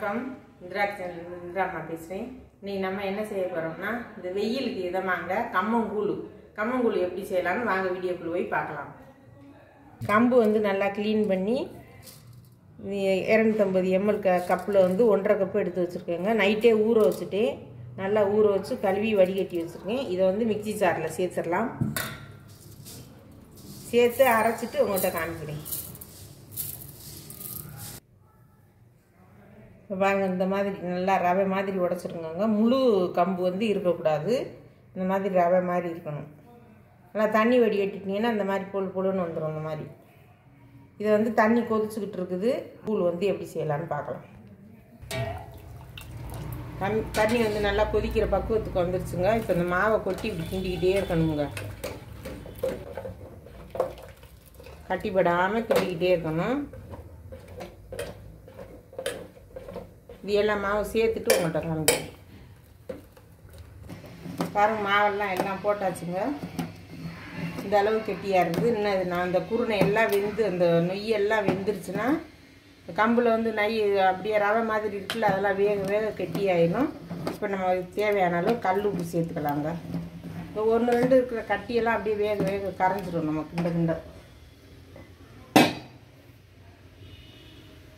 வணக்கம். இந்திராமா பேசுகிறேன். இன்னைக்கு நம்ம என்ன செய்ய போகிறோம்னா, இந்த வெயிலுக்கு இதமாங்க கம்மங்கூழ் எப்படி செய்யலாம்னு வாங்க வீடியோக்குள்ளே போய் பார்க்கலாம். கம்பு வந்து நல்லா க்ளீன் பண்ணி 250 ml கப்பில் வந்து 1.5 கப்பு எடுத்து வச்சுருக்கேங்க. நைட்டே ஊற வச்சுட்டு நல்லா ஊற வச்சு கழுவி வடிகட்டி வச்சுருக்கேன். இதை வந்து மிக்சி ஜாரில் சேர்த்துடலாம். சேர்த்து அரைச்சிட்டு உங்கள்கிட்ட காமிக்கிறேன். பாருங்க, இந்த மாதிரி நல்லா ரவை மாதிரி உடச்சிருங்க. முழு கம்பு வந்து இருக்கக்கூடாது, இந்த மாதிரி ரவை மாதிரி இருக்கணும். நல்லா தண்ணி வடிகட்டிட்டிங்கன்னா இந்த மாதிரி பொழுன்னு வந்துடும். இந்த மாதிரி இதை வந்து தண்ணி கொதிச்சுக்கிட்டு இருக்குது. கூழ் வந்து எப்படி செய்யலான்னு பார்க்கலாம். தண்ணி வந்து நல்லா கொதிக்கிற பக்குவத்துக்கு வந்துருச்சுங்க. இப்போ இந்த மாவை கொட்டி இப்படி கிண்டிக்கிட்டே இருக்கணுங்க. கட்டிப்படாமல் கிண்டிக்கிட்டே இருக்கணும். இது எல்லாம் மாவு சேர்த்துட்டு உங்கள்கிட்ட காமிக்கிறேன். பாருங்க, மாவெல்லாம் எல்லாம் போட்டாச்சுங்க. இந்த அளவு கெட்டியாக இருக்குது. இன்னும் இது நான் அந்த குருணை எல்லாம் வெந்து அந்த நொய்யெல்லாம் வெந்துருச்சுன்னா, கம்பில் வந்து நெய் அப்படியே ரவை மாதிரி இருக்குல்ல, அதெல்லாம் வேக கெட்டியாயிடும். இப்போ நம்ம தேவையான அளவு கல் உப்பு சேர்த்துக்கலாங்க. இப்போ 1-2 இருக்கிற கட்டியெல்லாம் அப்படியே வேக கரைஞ்சிடும். நமக்கு கிண்ட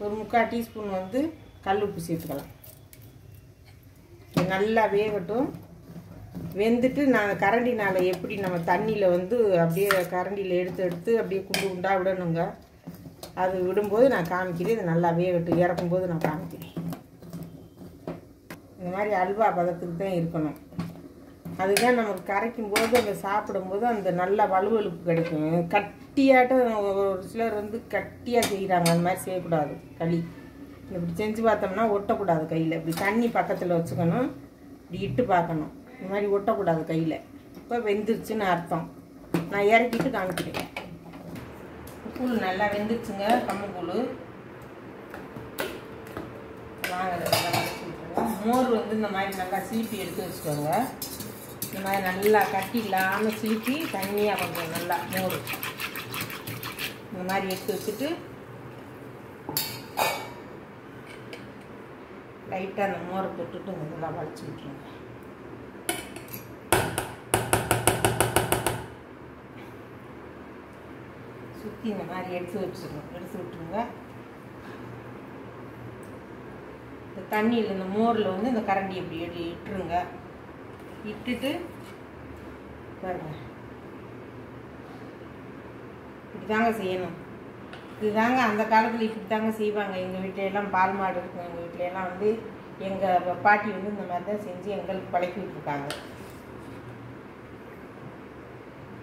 ஒரு 3/4 டீஸ்பூன் வந்து கல் உப்பு சேர்த்துக்கலாம். நல்லா வேகட்டும். வெந்துட்டு நான் கரண்டினால் எப்படி நம்ம தண்ணியில் வந்து அப்படியே கரண்டியில் எடுத்து அப்படியே குண்டாக விடணுங்க. அது விடும்போது நான் காமிக்கிறேன். இது நல்லா வேகட்டும். இறக்கும்போது நான் காமிக்கிறேன். இந்த மாதிரி அல்வா பதத்துக்கு தான் இருக்கணும். அதுதான் நமக்கு கரைக்கும் போது அந்த சாப்பிடும்போது அந்த நல்ல வலுவலுப்பு கிடைக்கும். கட்டியாட்டம் ஒரு சிலர் வந்து கட்டியாக செய்கிறாங்க. அந்த மாதிரி செய்யக்கூடாது. களி இப்படி செஞ்சு பார்த்தோம்னா ஒட்டக்கூடாது கையில். இப்படி தண்ணி பக்கத்தில் வச்சுக்கணும். இப்படி இட்டு பார்க்கணும். இந்த மாதிரி ஒட்டக்கூடாது கையில். இப்போ வெந்துருச்சுன்னு அர்த்தம். நான் இறக்கிட்டு காமிக்கிறேன். கூழ் நல்லா வெந்துருச்சுங்க. கம்மங்கூழ் வாங்க. மோர் வந்து இந்த மாதிரி நல்லா சீப்பி எடுத்து வச்சுக்கோங்க. இந்த மாதிரி நல்லா கட்டி இல்லாமல் சீப்பி தண்ணியாக கொஞ்சம் நல்லா மோர் இந்த மாதிரி எடுத்து வச்சுட்டு லைட்டாக அந்த மோரை தொட்டுட்டு இதெல்லாம் வளைச்சி விட்டுருங்க. சுற்றி இந்த மாதிரி எடுத்து விட்டுருங்க. இந்த தண்ணியில் இந்த மோரில் வந்து இந்த கரண்டி இப்படி இட்டுருங்க. இட்டுட்டு பாருங்க, இப்படி தாங்க செய்யணும். இதுதாங்க அந்த காலத்தில் இப்படி தாங்க செய்வாங்க. எங்கள் வீட்டிலெல்லாம் பால் மாடு இருக்கும். எங்கள் வீட்டிலெல்லாம் வந்து எங்கள் பாட்டி வந்து இந்த மாதிரி தான் செஞ்சு எங்களுக்கு பழக்கி விட்டுருக்காங்க.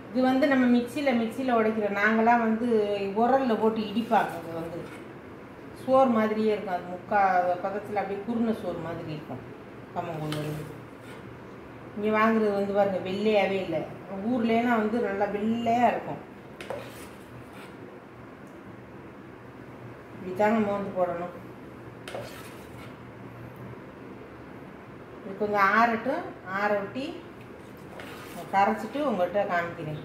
இது வந்து நம்ம மிக்சியில் உடைக்கிற, நாங்களாம் வந்து உரலில் போட்டு இடிப்பாங்க. இது வந்து சோறு மாதிரியே இருக்கும். அது 3/4 பக்கத்தில் அப்படியே குருணை சோறு மாதிரி இருக்கும். கம்மங்கூழ் வந்து இங்கே வாங்குறது வந்து பாருங்கள், வெள்ளையாகவே இல்லை. ஊர்லேனா வந்து நல்லா வெள்ளையாக இருக்கும். இப்படித்தாங்க மோந்து போடணும். இது கொஞ்சம் ஆற விட்டி கரைச்சிட்டு உங்கள்கிட்ட காமிக்கிறேன்.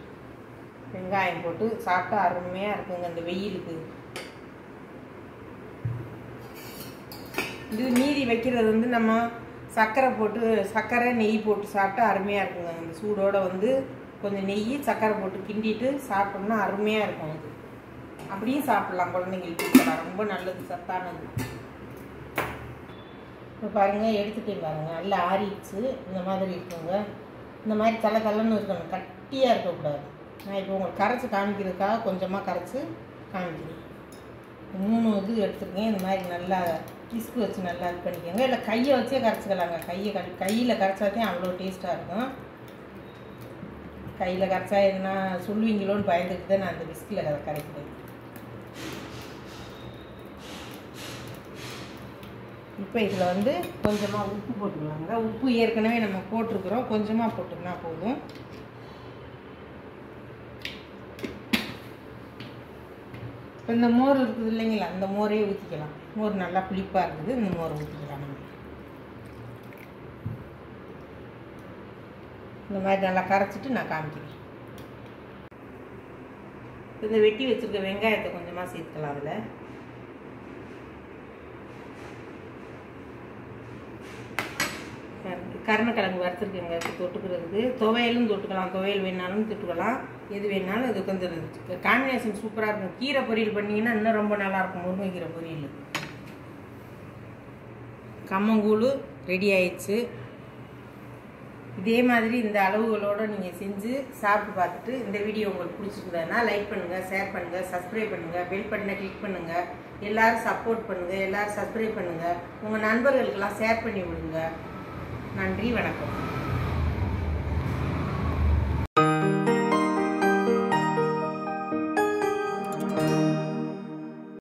வெங்காயம் போட்டு சாப்பிட்டா அருமையாக இருக்குங்க இந்த வெயிலுக்கு. இது மீதி வைக்கிறது வந்து நம்ம சர்க்கரை நெய் போட்டு சாப்பிட்டா அருமையாக இருக்குங்க. இந்த சூடோடு வந்து கொஞ்சம் நெய் சர்க்கரை போட்டு கிண்டிட்டு சாப்பிட்டோம்னா அருமையாக இருக்கும். இது அப்படியும் சாப்பிட்லாம். குழந்தைங்களுக்கு கொடுக்கலாம். ரொம்ப நல்லது, சத்தானது. இப்போ பாருங்கள், எடுத்துகிட்டே பாருங்கள். நல்லா ஆறிடுச்சு. இந்த மாதிரி இருக்குங்க. இந்த மாதிரி தள்ளன்னு இருக்கணும். கட்டியாக இருக்கக்கூடாது. நான் இப்போ உங்களுக்கு கரைச்சி காமிக்கிறதுக்காக கொஞ்சமாக கரைச்சி காமிக்கிறேன். 3 இது எடுத்துருக்கேன். இந்த மாதிரி நல்லா கிஸ்கு வச்சு நல்லா இது பண்ணிக்கோங்க. இல்லை கையை வச்சே கரைச்சிக்கலாங்க. கையில் கரைச்சாதான் அவ்வளோ டேஸ்ட்டாக இருக்கும். கையில் கரைச்சா எதுனா சொல்லுவீங்களோன்னு பயந்துட்டு தான் நான் அந்த விஸ்கில் அதை கரைக்கிறேன். இப்போ இதில் வந்து கொஞ்சமாக உப்பு போட்டுக்கலாங்க. உப்பு ஏற்கனவே நம்ம போட்டிருக்கிறோம். கொஞ்சமாக போட்டுக்கினா போதும். இப்போ இந்த மோர் இருக்குது இல்லைங்களா, அந்த மோரே ஊற்றிக்கலாம். மோர் நல்லா புளிப்பாக இருக்குது. இந்த மோரை ஊற்றிக்கலாம். நம்ம இந்த மாதிரி நல்லா கரைச்சிட்டு நான் காமிக்கிறேன். இந்த வெட்டி வச்சுருக்க வெங்காயத்தை கொஞ்சமாக சேர்த்துக்கலாம். அதில் கருணக்கிழங்கு வறுத்துருக்கேங்க தொட்டுக்கிறதுக்கு. துவையலும் தொட்டுக்கலாம், துவையல் வேணாலும் தொட்டுக்கலாம், எது வேணாலும் இது கொஞ்சம் காம்பினேஷன் சூப்பராக இருக்கும். கீரை பொரியல் பண்ணிங்கன்னா இன்னும் ரொம்ப நல்லாயிருக்கும். முருங்கைக்கீரை பொரியல். கம்மங்கூழ் ரெடி ஆயிடுச்சு. இதே மாதிரி இந்த அளவுகளோடு நீங்கள் செஞ்சு சாப்பிட்டு பார்த்துட்டு இந்த வீடியோ உங்களுக்கு பிடிச்சிருந்ததுன்னா லைக் பண்ணுங்கள், ஷேர் பண்ணுங்கள், சப்ஸ்கிரைப் பண்ணுங்கள், பெல் பட்டனை கிளிக் பண்ணுங்கள். எல்லோரும் சப்போர்ட் பண்ணுங்கள், எல்லோரும் சப்ஸ்கிரைப் பண்ணுங்கள், உங்கள் நண்பர்களுக்கெல்லாம் ஷேர் பண்ணி விடுங்க. நன்றி, வணக்கம்.